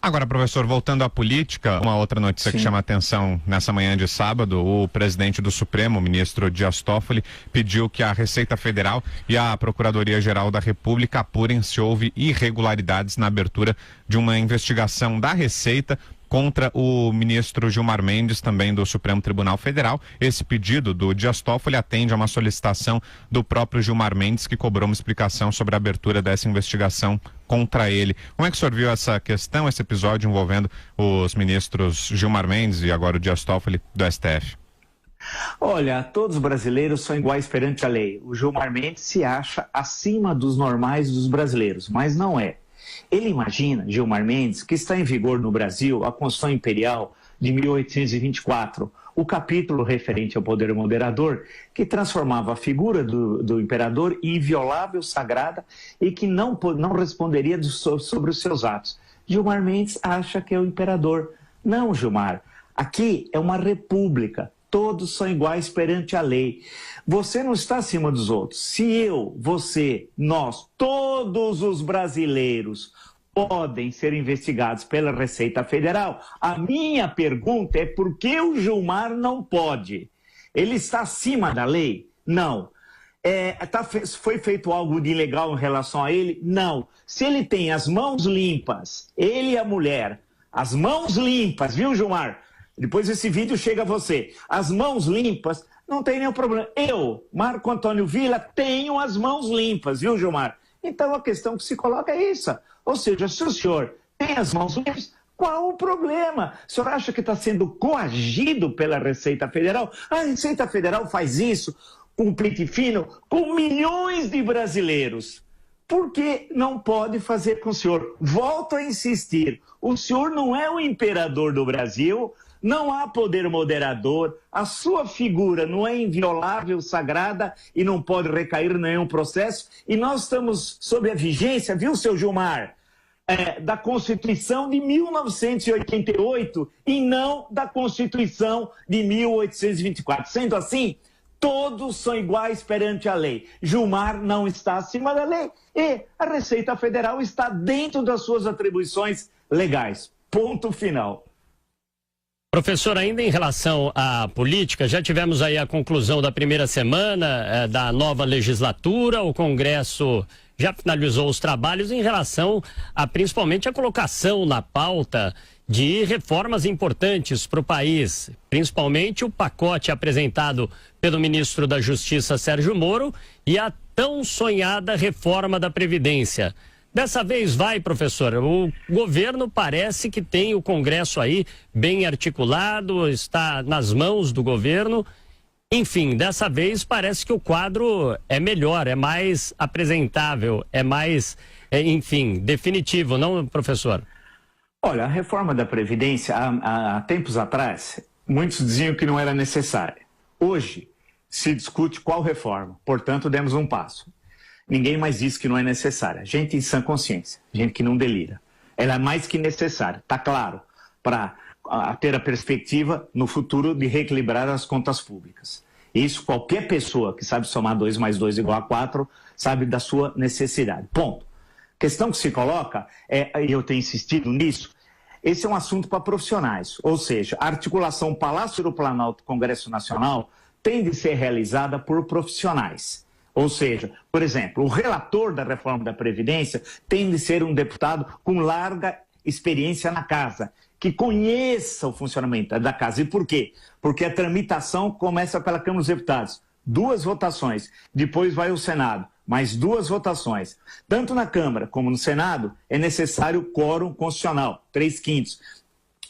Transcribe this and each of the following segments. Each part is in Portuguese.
Agora, professor, voltando à política, uma outra notícia que chama atenção nessa manhã de sábado, o presidente do Supremo, o ministro Dias Toffoli, pediu que a Receita Federal e a Procuradoria-Geral da República apurem se houve irregularidades na abertura de uma investigação da Receita contra o ministro Gilmar Mendes, também do Supremo Tribunal Federal. Esse pedido do Dias Toffoli atende a uma solicitação do próprio Gilmar Mendes, que cobrou uma explicação sobre a abertura dessa investigação contra ele. Como é que o senhor viu essa questão, esse episódio envolvendo os ministros Gilmar Mendes e agora o Dias Toffoli do STF? Olha, todos os brasileiros são iguais perante a lei. O Gilmar Mendes se acha acima dos normais dos brasileiros, mas não é. Ele imagina, Gilmar Mendes, que está em vigor no Brasil a Constituição Imperial de 1824, o capítulo referente ao poder moderador, que transformava a figura do imperador em inviolável, sagrada e que não responderia sobre os seus atos. Gilmar Mendes acha que é o imperador. Não, Gilmar, aqui é uma república. Todos são iguais perante a lei. Você não está acima dos outros. Se eu, você, nós, todos os brasileiros podem ser investigados pela Receita Federal, a minha pergunta é por que o Gilmar não pode? Ele está acima da lei? Não. Foi feito algo de ilegal em relação a ele? Não. Se ele tem as mãos limpas, ele e a mulher, as mãos limpas, viu, Gilmar? Depois esse vídeo chega a você. As mãos limpas, não tem nenhum problema. Eu, Marco Antônio Villa, tenho as mãos limpas, viu, Gilmar? Então a questão que se coloca é essa. Ou seja, se o senhor tem as mãos limpas, qual o problema? O senhor acha que está sendo coagido pela Receita Federal? A Receita Federal faz isso com o pente fino com milhões de brasileiros. Por que não pode fazer com o senhor? Volto a insistir, o senhor não é o imperador do Brasil, não há poder moderador, a sua figura não é inviolável, sagrada e não pode recair em nenhum processo. E nós estamos sob a vigência, viu, seu Gilmar, da Constituição de 1988 e não da Constituição de 1824. Sendo assim, todos são iguais perante a lei. Gilmar não está acima da lei e a Receita Federal está dentro das suas atribuições legais. Ponto final. Professor, ainda em relação à política, já tivemos aí a conclusão da primeira semana da nova legislatura, o Congresso já finalizou os trabalhos em relação a principalmente a colocação na pauta de reformas importantes para o país, principalmente o pacote apresentado pelo ministro da Justiça, Sérgio Moro, e a tão sonhada reforma da Previdência. Dessa vez vai, professor, o governo parece que tem o Congresso aí bem articulado, está nas mãos do governo. Enfim, dessa vez parece que o quadro é melhor, é mais apresentável, é mais, enfim, definitivo, não, professor? Olha, a reforma da Previdência, há tempos atrás, muitos diziam que não era necessária. Hoje, se discute qual reforma, portanto, demos um passo. Ninguém mais diz que não é necessária. Gente em sã consciência, gente que não delira. Ela é mais que necessária, está claro, para ter a perspectiva no futuro de reequilibrar as contas públicas. Isso qualquer pessoa que sabe somar 2 mais 2 igual a 4 sabe da sua necessidade. Ponto. A questão que se coloca, e eu tenho insistido nisso, esse é um assunto para profissionais. Ou seja, a articulação Palácio do Planalto Congresso Nacional tem de ser realizada por profissionais. Ou seja, por exemplo, o relator da reforma da Previdência tem de ser um deputado com larga experiência na casa, que conheça o funcionamento da casa. E por quê? Porque a tramitação começa pela Câmara dos Deputados. 2 votações, depois vai ao Senado, mais 2 votações. Tanto na Câmara como no Senado é necessário quórum constitucional, 3/5,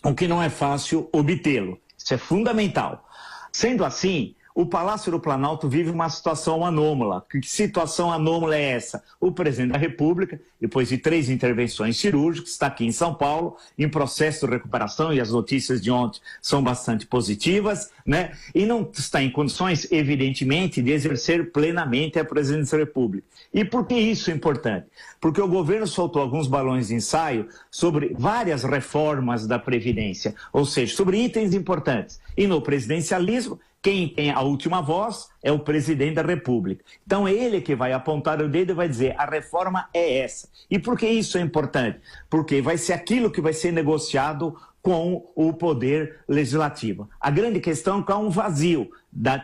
o que não é fácil obtê-lo. Isso é fundamental. Sendo assim, o Palácio do Planalto vive uma situação anômala. Que situação anômala é essa? O presidente da República, depois de 3 intervenções cirúrgicas, está aqui em São Paulo, em processo de recuperação, e as notícias de ontem são bastante positivas, né? E não está em condições, evidentemente, de exercer plenamente a presidência da República. E por que isso é importante? Porque o governo soltou alguns balões de ensaio sobre várias reformas da Previdência, ou seja, sobre itens importantes. E no presidencialismo, Quem tem a última voz é o presidente da República. Então, ele que vai apontar o dedo e vai dizer, a reforma é essa. E por que isso é importante? Porque vai ser aquilo que vai ser negociado com o poder legislativo. A grande questão é que há um vazio,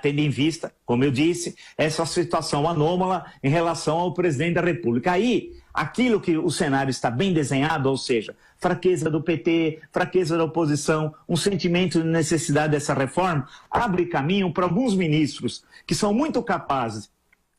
tendo em vista, como eu disse, essa situação anômala em relação ao presidente da República. Aí, aquilo que o cenário está bem desenhado, ou seja, fraqueza do PT, fraqueza da oposição, um sentimento de necessidade dessa reforma, abre caminho para alguns ministros que são muito capazes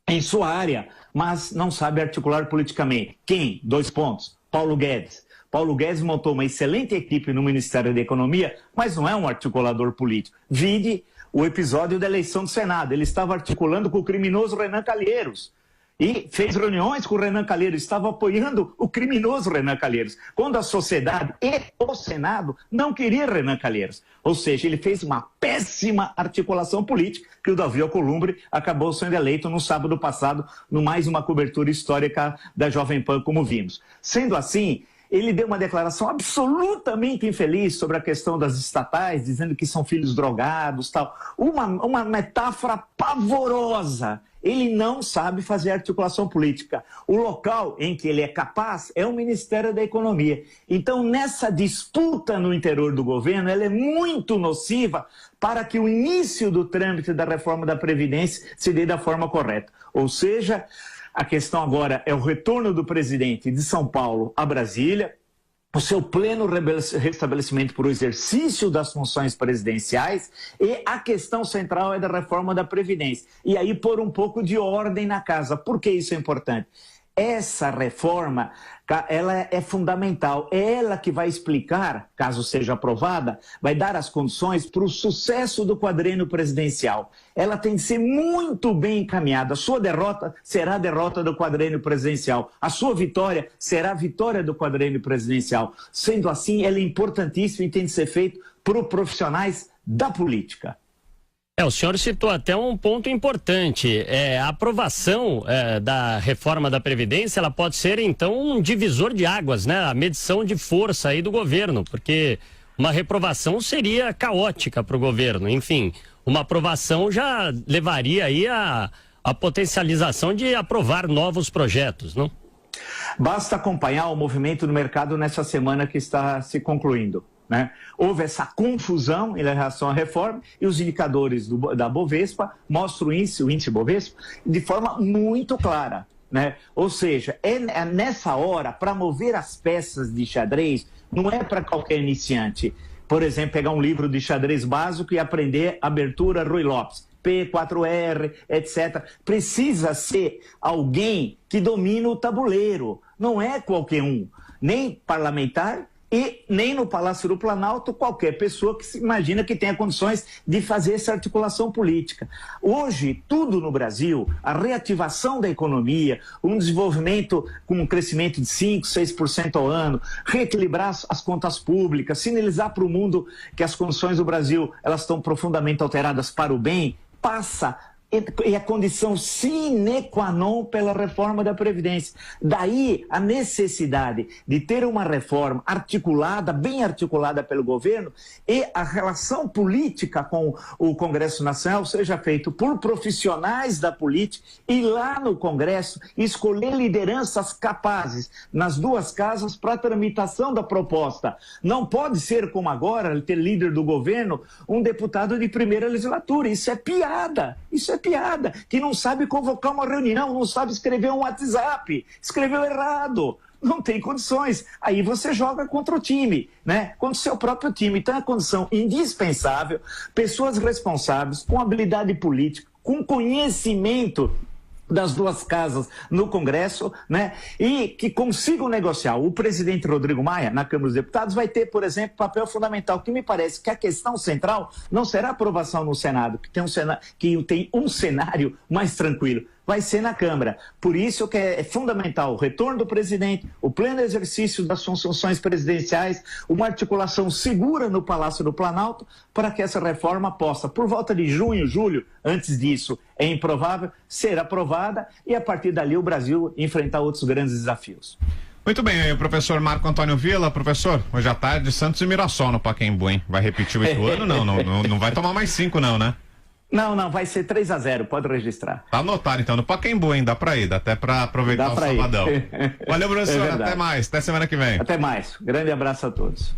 em sua área, mas não sabem articular politicamente. Quem? 2 pontos. Paulo Guedes. Paulo Guedes montou uma excelente equipe no Ministério da Economia, mas não é um articulador político. Vide o episódio da eleição do Senado. Ele estava articulando com o criminoso Renan Calheiros. E fez reuniões com o Renan Calheiros, estava apoiando o criminoso Renan Calheiros, quando a sociedade e o Senado não queriam Renan Calheiros. Ou seja, ele fez uma péssima articulação política, que o Davi Alcolumbre acabou sendo eleito no sábado passado, no mais uma cobertura histórica da Jovem Pan, como vimos. Sendo assim, ele deu uma declaração absolutamente infeliz sobre a questão das estatais, dizendo que são filhos drogados, tal. Uma metáfora pavorosa. Ele não sabe fazer articulação política. O local em que ele é capaz é o Ministério da Economia. Então, nessa disputa no interior do governo, ela é muito nociva para que o início do trâmite da reforma da Previdência se dê da forma correta. Ou seja, a questão agora é o retorno do presidente de São Paulo a Brasília, o seu pleno restabelecimento para o exercício das funções presidenciais, e a questão central é da reforma da Previdência. E aí pôr um pouco de ordem na casa. Por que isso é importante? Essa reforma, ela é fundamental, é ela que vai explicar, caso seja aprovada, vai dar as condições para o sucesso do quadriênio presidencial. Ela tem que ser muito bem encaminhada. A sua derrota será a derrota do quadriênio presidencial. A sua vitória será a vitória do quadriênio presidencial. Sendo assim, ela é importantíssima e tem de ser feito por profissionais da política. O senhor citou até um ponto importante, a aprovação da reforma da Previdência, ela pode ser então um divisor de águas, né? A medição de força aí do governo, porque uma reprovação seria caótica para o governo, enfim, uma aprovação já levaria aí a potencialização de aprovar novos projetos, não? Basta acompanhar o movimento do mercado nessa semana que está se concluindo. Né? Houve essa confusão em relação à reforma e os indicadores da Bovespa mostram o índice Bovespa, de forma muito clara. Né? Ou seja, é nessa hora, para mover as peças de xadrez, não é para qualquer iniciante. Por exemplo, pegar um livro de xadrez básico e aprender abertura Rui Lopes, P4R, etc. Precisa ser alguém que domina o tabuleiro, não é qualquer um, nem parlamentar, e nem no Palácio do Planalto qualquer pessoa que se imagina que tenha condições de fazer essa articulação política. Hoje, tudo no Brasil, a reativação da economia, um desenvolvimento com um crescimento de 5%, 6% ao ano, reequilibrar as contas públicas, sinalizar para o mundo que as condições do Brasil elas estão profundamente alteradas para o bem, passa e a condição sine qua non pela reforma da Previdência. Daí a necessidade de ter uma reforma articulada, bem articulada pelo governo, e a relação política com o Congresso Nacional seja feita por profissionais da política e lá no Congresso escolher lideranças capazes nas duas casas para a tramitação da proposta. Não pode ser como agora, ter líder do governo, um deputado de primeira legislatura. Isso é piada. Isso é piada, que não sabe convocar uma reunião, não sabe escrever um WhatsApp, escreveu errado, não tem condições. Aí você joga contra o time, né? Contra o seu próprio time. Então é condição indispensável, pessoas responsáveis, com habilidade política, com conhecimento das duas casas no Congresso, né? E que consigam negociar. O presidente Rodrigo Maia, na Câmara dos Deputados, vai ter, por exemplo, papel fundamental, que me parece que a questão central não será a aprovação no Senado, que tem um cenário mais tranquilo, vai ser na Câmara. Por isso que é fundamental o retorno do presidente, o pleno exercício das funções presidenciais, uma articulação segura no Palácio do Planalto, para que essa reforma possa, por volta de junho, julho, antes disso é improvável, ser aprovada e a partir dali o Brasil enfrentar outros grandes desafios. Muito bem, professor Marco Antônio Villa. Professor, hoje à tarde Santos e Mirassol no Pacaembu, hein? Vai repetir o Ituano? Não vai tomar mais 5 não, né? Não, vai ser 3-0, pode registrar. Tá anotado, então, no Pacaembu, hein? Dá pra ir, dá até pra aproveitar o sabadão. Valeu, professor, até mais, até semana que vem. Até mais, grande abraço a todos.